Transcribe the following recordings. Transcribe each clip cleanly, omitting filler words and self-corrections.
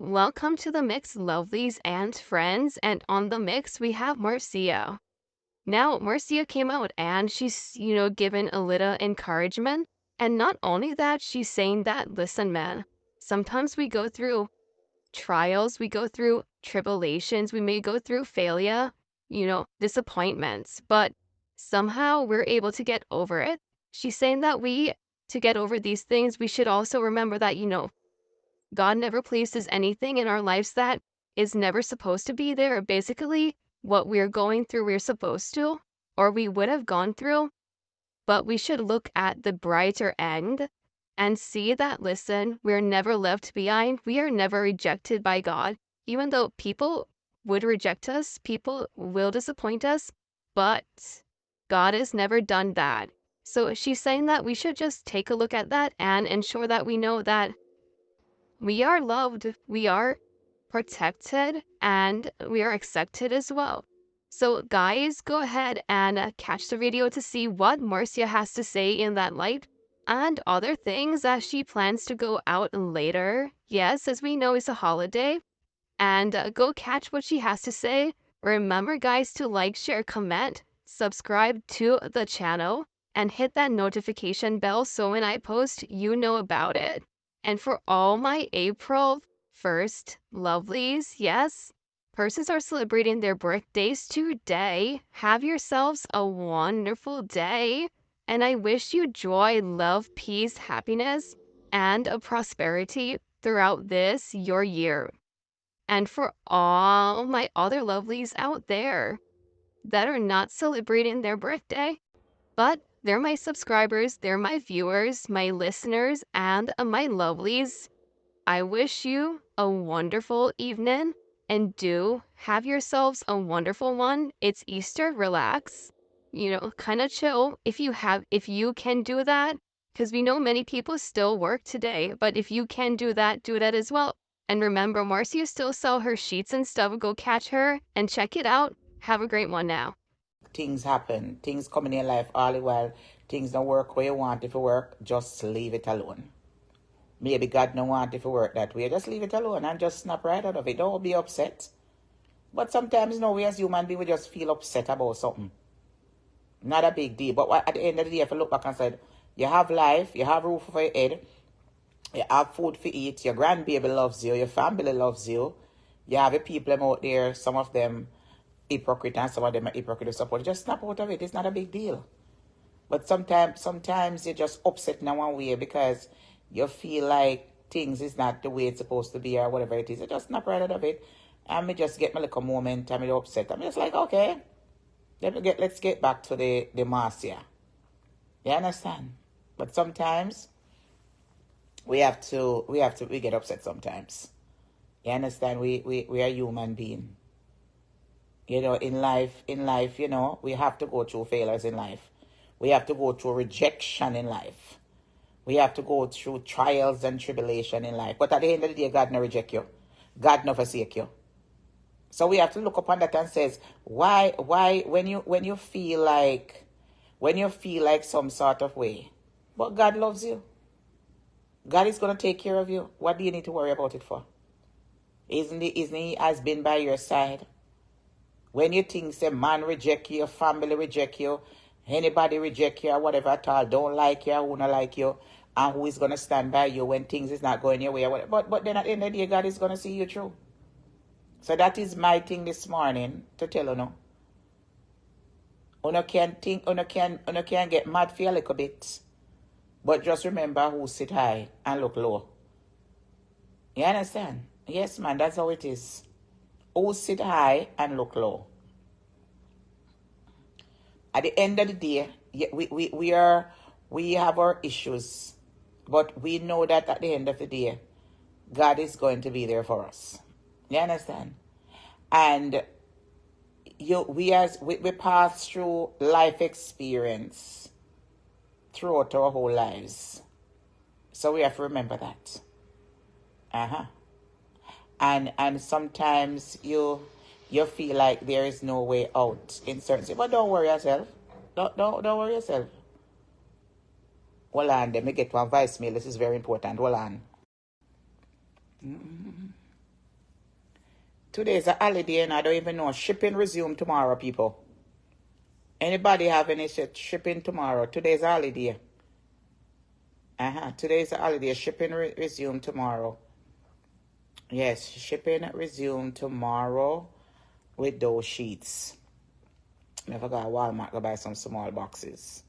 Welcome to the mix, lovelies and friends. And on the mix, we have Marcia. Now, Marcia came out and she's, given a little encouragement. And not only that, she's saying that, listen, man, sometimes we go through trials, we go through tribulations, we may go through failure, disappointments, but somehow we're able to get over it. She's saying that to get over these things, we should also remember that, God never places anything in our lives that is never supposed to be there. Basically, what we're going through, we're supposed to, or we would have gone through, but we should look at the brighter end and see that, listen, we're never left behind. We are never rejected by God. Even though people would reject us, people will disappoint us, but God has never done that. So she's saying that we should just take a look at that and ensure that we know that we are loved, we are protected, and we are accepted as well. So guys, go ahead and catch the video to see what Marcia has to say in that light and other things as she plans to go out later. Yes, as we know, it's a holiday. And go catch what she has to say. Remember, guys, to like, share, comment, subscribe to the channel, and hit that notification bell so when I post, you know about it. And for all my April 1st lovelies, yes, persons are celebrating their birthdays today. Have yourselves a wonderful day. And I wish you joy, love, peace, happiness, and a prosperity throughout this, your year. And for all my other lovelies out there that are not celebrating their birthday, but they're my subscribers, they're my viewers, my listeners, and my lovelies. I wish you a wonderful evening and do have yourselves a wonderful one. It's Easter, relax, kind of chill if you can do that, because we know many people still work today, but if you can do that as well. And remember, Marcia still sell her sheets and stuff. Go catch her and check it out. Have a great one now. Things happen. Things come in your life all the while. Things don't work where you want it to work. Just leave it alone. Maybe God don't want it to work that way. Just leave it alone and just snap right out of it. Don't be upset. But sometimes, we as human beings, we just feel upset about something. Not a big deal. But at the end of the day, if you look back and said, you have life, you have roof over your head, you have food to eat, your grandbaby loves you, your family loves you, you have your people out there, some of them hypocrite and some of them are hypocrite support. Just snap out of it. It's not a big deal. But sometimes you're just upset in one way because you feel like things is not the way it's supposed to be or whatever it is. You just snap right out of it. And me just get my little moment. I'm upset. I'm just like, okay, let's get back to the Marcia. You understand? But sometimes we get upset sometimes. You understand? We are human beings. In life, we have to go through failures in life. We have to go through rejection in life. We have to go through trials and tribulation in life. But at the end of the day, God never reject you. God never forsake you. So we have to look upon that and says, why when you feel like some sort of way, but God loves you. God is gonna take care of you. What do you need to worry about it for? Isn't he has been by your side? When you think say man reject you, family reject you, anybody reject you or whatever at all, don't like you or who not like you, and who is going to stand by you when things is not going your way or whatever. But then at the end of the day, God is going to see you through. So that is my thing this morning to tell you now. You can get mad for a little bit. But just remember who sit high and look low. You understand? Yes, man, that's how it is. Who sit high and look low. At the end of the day, we have our issues, but we know that at the end of the day, God is going to be there for us. You understand? And we pass through life experience throughout our whole lives, so we have to remember that. And sometimes you feel like there is no way out in certain, but don't worry yourself. Don't worry yourself. Hold on, let me get one voicemail. This is very important. Hold on. Today's a holiday and I don't even know. Shipping resume tomorrow, people. Anybody have any shit? Shipping tomorrow. Today's a holiday. Today's a holiday. Shipping resume tomorrow. Yes, shipping resume tomorrow with those sheets. I forgot Walmart go buy some small boxes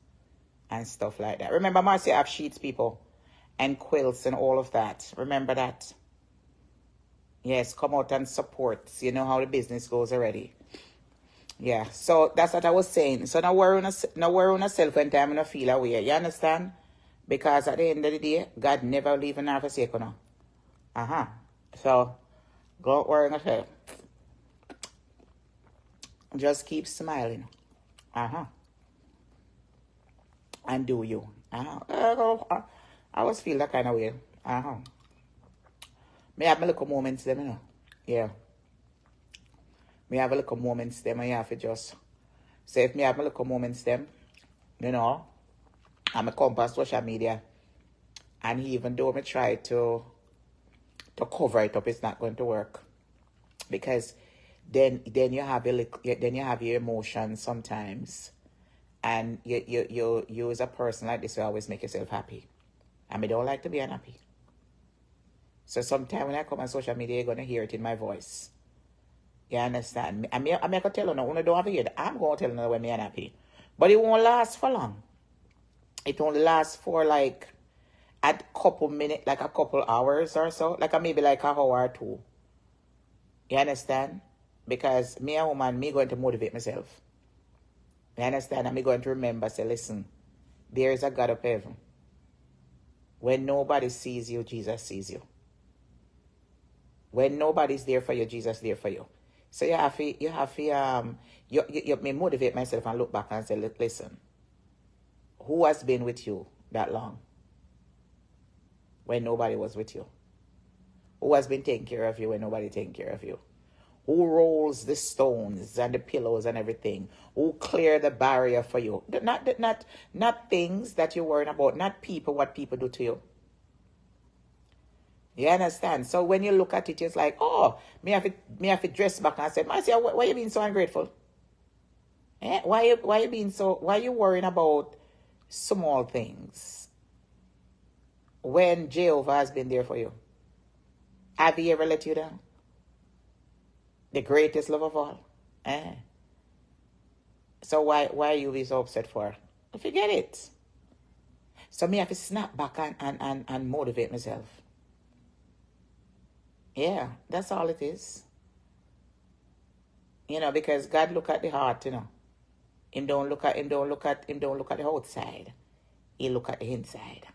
and stuff like that. Remember, Marcia have sheets, people, and quilts and all of that. Remember that. Yes, come out and support. You know how the business goes already. Yeah, so that's what I was saying. So now worry on yourself when time you feel away. You understand? Because at the end of the day, God never leave nor forsake you. So go worry on yourself. Just keep smiling. And do you. I always feel that kind of way. Me have my little moments them, you know. Yeah. Me have a little moments them and you have to just say if me have my little moments them, you know, I'm a come on social media. And even though I try to cover it up, it's not going to work. Because then you have your emotions sometimes. And you as a person like this, you always make yourself happy. And I don't like to be unhappy. So sometimes when I come on social media, you're going to hear it in my voice. You understand? I mean, I can tell you now, when I don't have to hear it, I'm going to tell you when I'm happy. But it won't last for long. It only lasts for like a couple minutes, like a couple hours or so. Like maybe like an hour or two. You understand? Because me a woman, me going to motivate myself. You understand? And me going to remember, say, listen, there is a God of heaven. When nobody sees you, Jesus sees you. When nobody's there for you, Jesus is there for you. So you have to me motivate myself and look back and say, listen, who has been with you that long when nobody was with you? Who has been taking care of you when nobody taking care of you? Who rolls the stones and the pillows and everything? Who clear the barrier for you? Not things that you're worrying about, not people, what people do to you. You understand? So when you look at it, it's like, oh, me have to dress back and say, Marcia, why you being so ungrateful? Why you worrying about small things when Jehovah has been there for you? Have he ever let you down? The greatest love of all. So why you be so upset for? Forget it. So me have to snap back and motivate myself. Yeah, that's all it is. You know, because God look at the heart, you know. Him don't look at the outside. He look at the inside.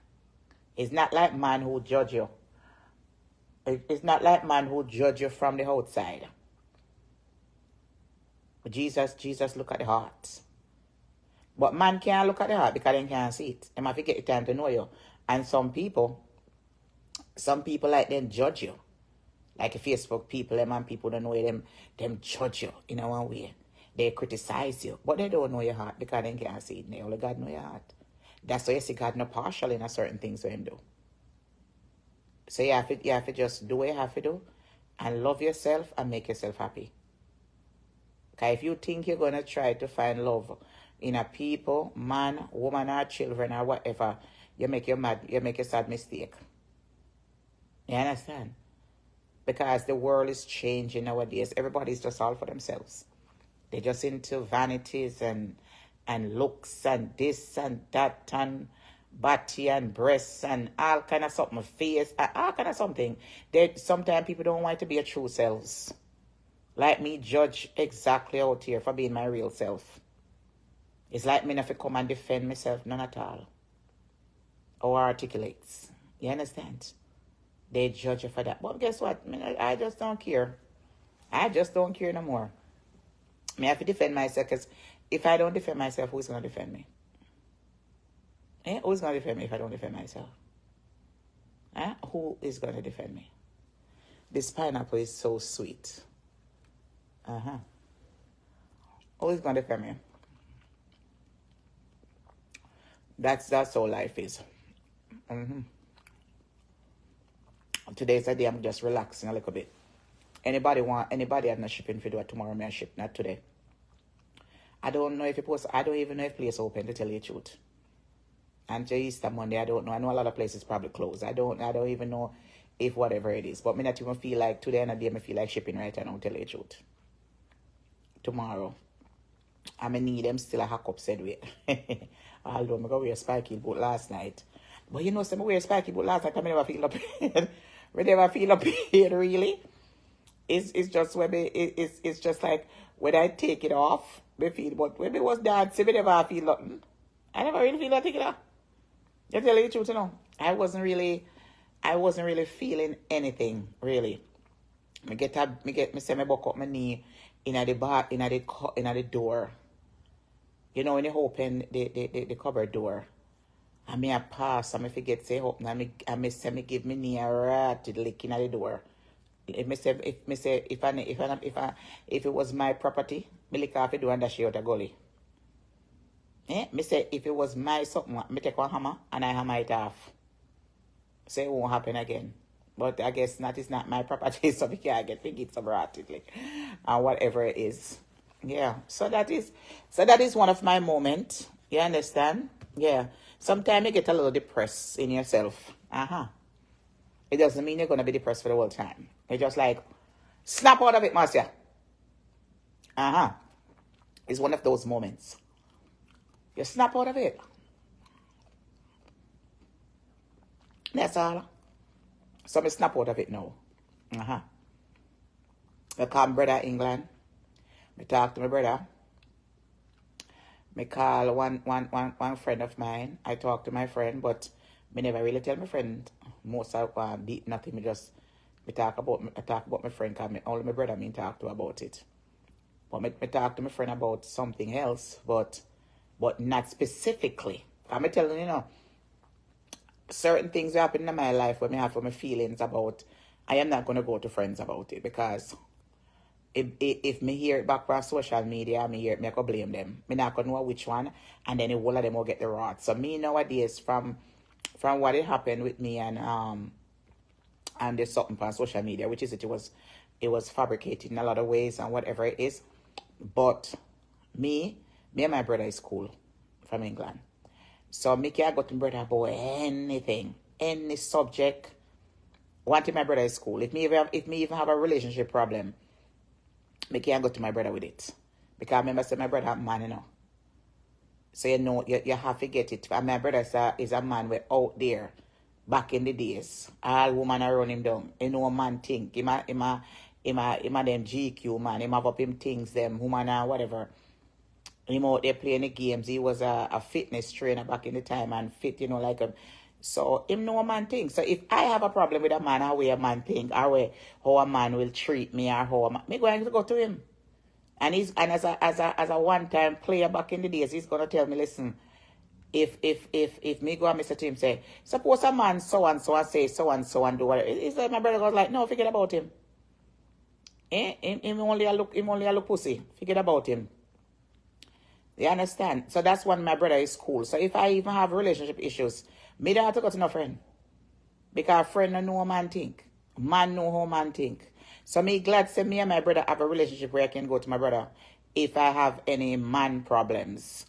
It's not like man who judge you. It's not like man who judge you from the outside. Jesus look at the heart. But man can't look at the heart because they can't see it. They have to get the time to know you. And some people like them judge you. Like Facebook people, them and people don't know them judge you in a one way. They criticize you. But they don't know your heart because they can't see it. They only God know your heart. That's why you see God not partial in a certain things when do. So you have to just do what you have to do and love yourself and make yourself happy. Because if you think you're going to try to find love in a people, man, woman, or children, or whatever, you make a sad mistake. You understand? Because the world is changing nowadays. Everybody's just all for themselves. They're just into vanities and looks and this and that and body and breasts and all kind of something, face, all kind of something. Sometimes people don't want to be a true selves. Like me judge exactly out here for being my real self. It's like me not to come and defend myself, none at all. Or articulates. You understand? They judge you for that. But guess what? I just don't care. I just don't care no more. I have to defend myself because if I don't defend myself, who's going to defend me? Who's going to defend me if I don't defend myself? Who is going to defend me? This pineapple is so sweet. Who is going to defend me? That's how life is. Today's a day I'm just relaxing a little bit. Anybody have no shipping for do it tomorrow, may I ship, not today. I don't know if I don't even know if place open, to tell you the truth. And to Easter Monday, I don't know. I know a lot of places probably closed. I don't even know if whatever it is. But me not even feel like today and a day, me feel like shipping right now, tell you the truth. Tomorrow. I need them still a hack up said way. Although I go wear spiky boot last night. But you know, some wear spiky boot last night, I never feel up pain. I never feel up pain, really. It's just when it's just like when I take it off, me feel, but when it was dancing, me never feel nothing. I never really feel that take it off. To tell you the truth, you know, I wasn't really feeling anything, really. Me say me buck up my knee in the door. You know, when you open the cupboard door. And me a pass, and me forget say open, and me say me give me knee a rat licking at the door. If it was my property, me lick off the door and dash it out a gully. Me say if it was my something, me take one hammer and I hammer it off. So it won't happen again. But I guess that is not my property, so we can't get some rat and whatever it is. Yeah. So that is one of my moments. You understand? Yeah. Sometimes you get a little depressed in yourself. It doesn't mean you're gonna be depressed for the whole time. It's just like snap out of it, Marcia. It's one of those moments. You snap out of it. That's all. So me snap out of it now. I call my brother England. Me talk to my brother. Me call one friend of mine. I talk to my friend, but me never really tell my friend most of deep nothing. Me talk about my friend, because only my brother me talk to about it. But me talk to my friend about something else, but not specifically. I'm telling you now, certain things happen in my life where me have my feelings about. I am not gonna go to friends about it, because if me hear it back from social media, me I could blame them. Me not gonna know which one, and then the whole of them will get the rot. So me nowadays, from what it happened with me and there's something on social media, which is it was fabricated in a lot of ways and whatever it is. But me and my brother is cool from England. So me can go to my brother about anything, any subject. One thing, my brother is cool. If me even have a relationship problem, me can go to my brother with it. Because I remember saying my brother man, you know. So you know you have to get it. And my brother is a man way out there. Back in the days, all women are run him down. You know, a man think him a them GQ man. Him have up him things them woman or whatever. Him out there playing the games. He was a fitness trainer back in the time and fit, you know, like a. So him know a man think. So if I have a problem with a man, how a man think, how a man will treat me, or how a man, me going to go to him. And as a one time player back in the days, he's gonna tell me, listen. If me go and Mr. Tim say, suppose a man so and so and say so and so and do whatever. It's like my brother goes like, no, forget about him. Him only a look pussy. Forget about him. You understand? So that's when my brother is cool. So if I even have relationship issues, me don't have to go to no friend. Because friend don't know how man think. Man know how man think. So me glad say me and my brother have a relationship where I can go to my brother if I have any man problems.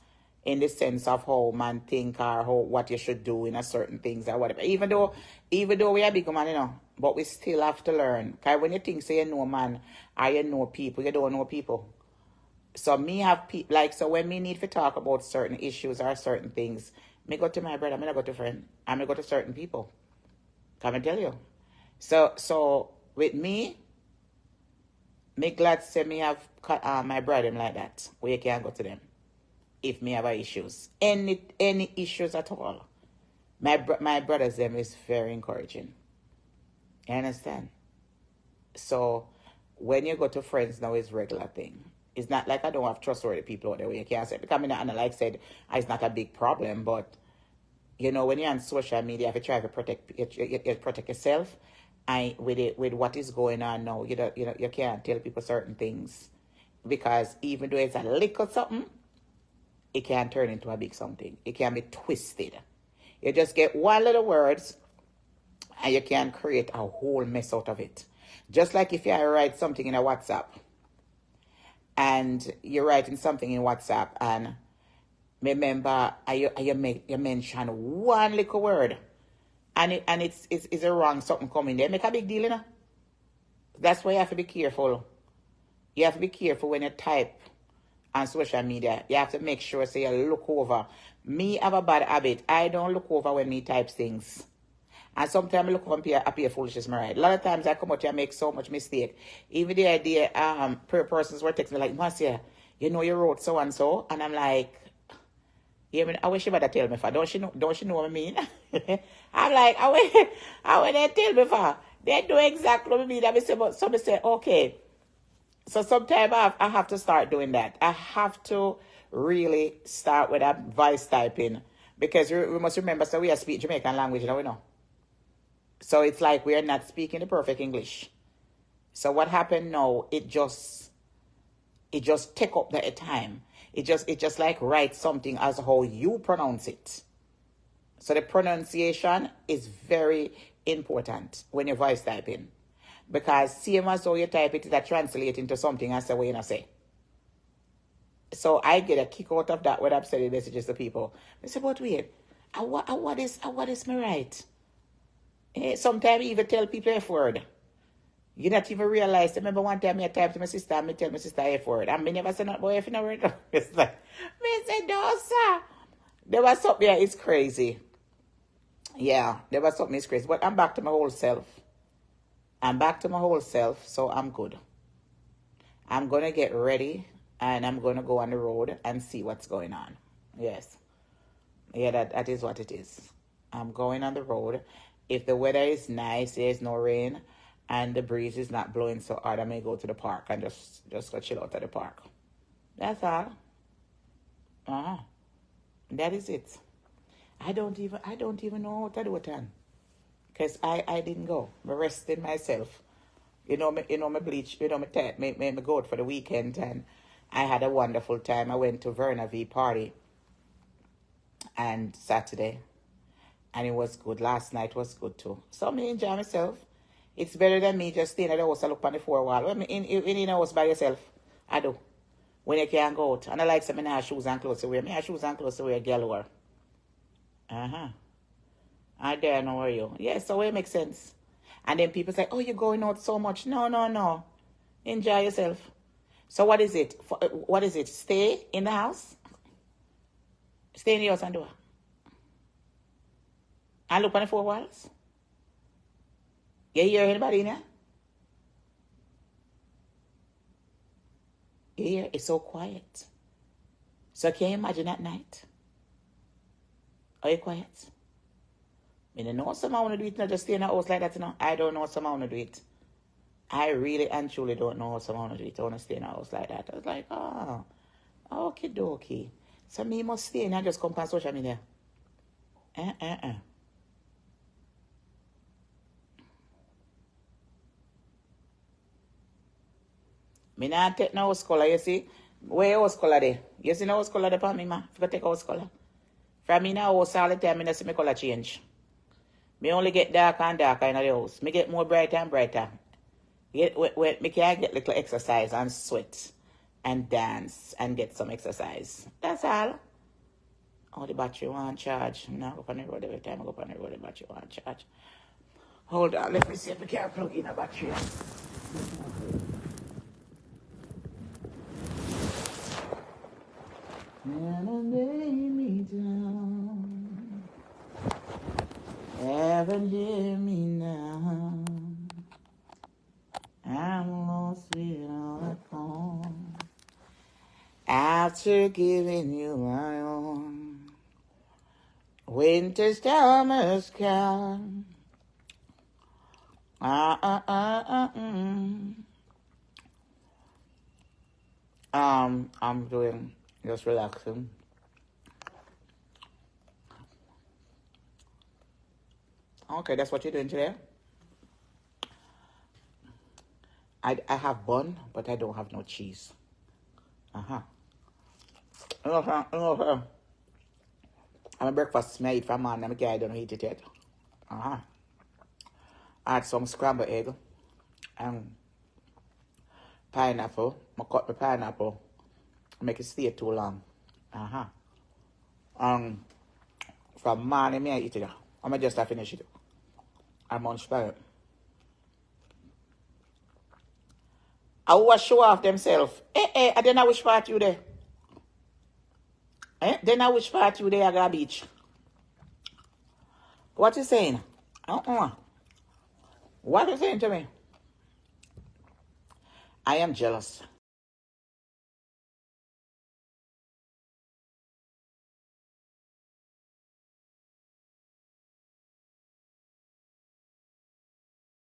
In the sense of how man think or what you should do in a certain things or whatever. Even though we are big man, you know, but we still have to learn. Because when you think say you know man or you know people, you don't know people. So me have people like, so when me need to talk about certain issues or certain things, me go to my brother, me not go to friend, and me go to certain people. Come and tell you. So with me glad to say me have my brother like that, where you can go to them. If me have issues, any issues at all, my brothers them is very encouraging. You understand? So when you go to friends now, it's regular thing. It's not like I don't have trustworthy people out there where you can't say, because and like I said, it's not a big problem, but you know, when you're on social media, if you try to protect yourself, with what is going on now, you can't tell people certain things, because even though it's a little something, it can turn into a big something. It can be twisted. You just get one little words and you can create a whole mess out of it. Just like if I write something in a WhatsApp, and you're writing something in WhatsApp, and remember, you mention one little word, and it's a wrong something coming there. Make a big deal, you know. That's why you have to be careful. You have to be careful when you type on social media. You have to make sure, so you look over. Me have a bad habit. I don't look over when me types things. And sometimes I look up and appear foolishness, right? A lot of times I come out here and make so much mistake. Even the idea, persons were texting me like, Marcia, you know you wrote so and so, and I'm like, yeah, I wish you better tell me for. Don't you know what I mean? I'm like, I would they tell me for. They do exactly what I mean. But somebody say, okay. So sometimes I have to start doing that. I have to really start with that voice typing, because we must remember, so we are speak Jamaican language, we know. So it's like we are not speaking the perfect English. So what happened now? It just take up the time. It just like write something as how you pronounce it. So the pronunciation is very important when you're voice typing, because same as how you type it, that translate into something as the way you say. So I get a kick out of that when I'm sending messages to people. I say, but wait, what is my right? Sometimes you even tell people F word. You not even realize. I remember one time I typed to my sister and I tell my sister F word. And I never said not boy F in a word. It's like, me say, no, sir. There was something, yeah, it's crazy. Yeah, there was something, it's crazy. But I'm back to my whole self. So I'm good. I'm going to get ready and I'm going to go on the road and see what's going on. Yes. Yeah, that is what it is. I'm going on the road. If the weather is nice, there's no rain, and the breeze is not blowing so hard, I may go to the park and just go chill out at the park. That's all. That is it. I don't even know what to do with it. Because I didn't go. I'm resting myself. My bleach, me go out for the weekend, and I had a wonderful time. I went to Verna V party and Saturday, and it was good. Last night was good too. So me enjoy myself. It's better than me just staying at the house and look on the four wall. When in the house by yourself, I do. When you can't go out. And I like some have shoes and clothes to wear. Me have shoes and clothes to wear, girl wear. I dare know where you. Yeah, so it makes sense. And then people say, oh, you're going out so much. No. Enjoy yourself. So what is it? What is it? Stay in the house? Stay in the house and do it. And look on the four walls. You hear anybody in there? You hear? It's so quiet. So can you imagine at night? Are you quiet? I don't know someone want to do it, not just stay in a house like that, I don't know someone want to do it. I really and truly don't know someone want to do it. I want to stay in a house like that. I was like, okie dokie. So me must stay and I just come on social media. Me not take no house color, you see. Where house color there? You see no house color there for me, ma? If I take house color. From me now house all the time, I don't see my color change. Me only get darker and darker in the house. Me get more brighter and brighter. Me can get little exercise and sweat and dance and get some exercise. That's all. Oh, the battery won't charge. Now go on the road every time I go on the road, the battery won't charge. Hold on, let me see if we can plug in a battery. And lay me down. Ever hear me now? I'm lost without a home. After giving you my own, winter's time has come. I'm doing just relaxing. Okay, that's what you're doing today. I have bun, but I don't have no cheese. I'm a breakfast I eat from man, I don't eat it yet. I had some scrambled egg And pineapple. I cut the pineapple. Make it stay too long. Uh-huh. Um, from morning, I eat it. I'm just finish it. I'm on spell. I will show off themselves. I don't know which part you there. Then I which part you there, I got beach. What you saying? What you saying to me? I am jealous.